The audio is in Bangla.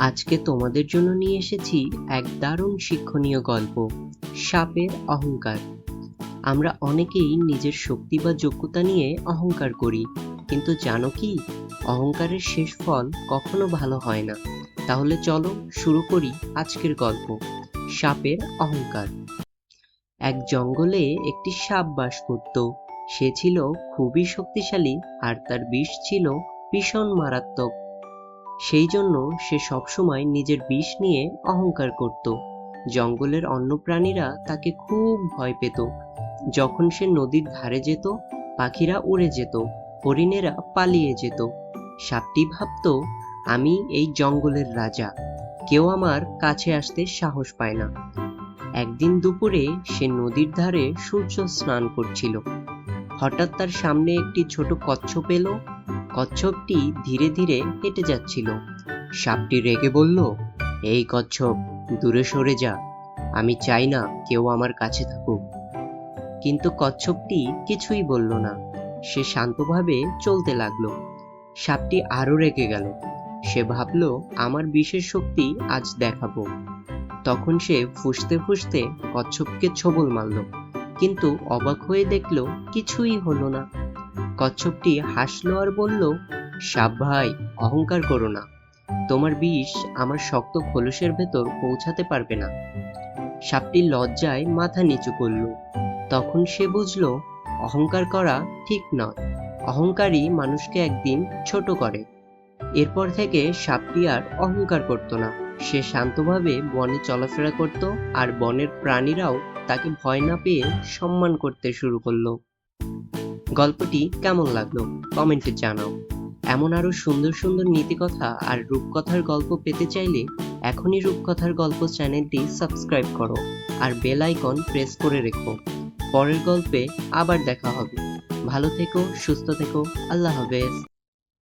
আজকে তোমাদের জন্য নিয়ে এসেছি এক দারুণ শিক্ষণীয় গল্প, সাপের অহংকার। আমরা অনেকেই নিজের শক্তি বা যোগ্যতা নিয়ে অহংকার করি, কিন্তু জানো কি, অহংকারের শেষ ফল কখনো ভালো হয় না। তাহলে চলো শুরু করি আজকের গল্প, সাপের অহংকার। এক জঙ্গলে একটি সাপ বাস করত। সে ছিল খুবই শক্তিশালী আর তার বিষ ছিল ভীষণ মারাত্মক। সেই জন্য সে সবসময় নিজের বিষ নিয়ে অহংকার করত। জঙ্গলের অন্য প্রাণীরা তাকে খুব ভয় পেত। যখন সে নদীর ধারে যেত, পাখিরা উড়ে যেত, হরিণেরা পালিয়ে যেত। সাপটি ভাবত, আমি এই জঙ্গলের রাজা, কেউ আমার কাছে আসতে সাহস পায় না। একদিন দুপুরে সে নদীর ধারে সূর্য স্নান করছিল। হঠাৎ তার সামনে একটি ছোট কচ্ছপ এলো। কচ্ছপটি ধীরে ধীরে হেঁটে যাচ্ছিল। সাপটি রেগে বলল, এই কচ্ছপ, দূরে সরে যা, আমি চাই না কেউ আমার কাছে থাকুক। কিন্তু কচ্ছপটি কিছুই বলল না। সে শান্তভাবে চলতে লাগলো। সাপটি আরো রেগে গেল। সে ভাবল, আমার বিশেষ শক্তি আজ দেখাবো। তখন সে ফুঁসতে ফুঁসতে কচ্ছপকে ছোবল মারল, কিন্তু অবাক হয়ে দেখল কিছুই হলো না। কচ্ছপটি হাসলো আর বলল, সাপ ভাই, অহংকার করো না, তোমার বিষ আমার শক্ত খোলসের ভেতর পৌঁছাতে পারবে না। সাপটি লজ্জায় মাথা নিচু করল। তখন সে বুঝল, অহংকার করা ঠিক নয়। অহংকারী মানুষকে একদিন ছোট করে। এরপর থেকে সাপটি আর অহংকার করত না। সে শান্তভাবে বনে চলাফেরা করত, আর বনের প্রাণীরাও তাকে ভয় না পেয়ে সম্মান করতে শুরু করলো। গল্পটি কেমন লাগলো কমেন্টে জানাও। এমন আরো সুন্দর সুন্দর নীতিকথা আর রূপকথার গল্প পেতে চাইলে এখনই রূপকথার গল্প চ্যানেলটি সাবস্ক্রাইব করো আর বেল আইকন প্রেস করে রেখো। পরের গল্পে আবার দেখা হবে। ভালো থেকো, সুস্থ থেকো, আল্লাহ হাফেজ।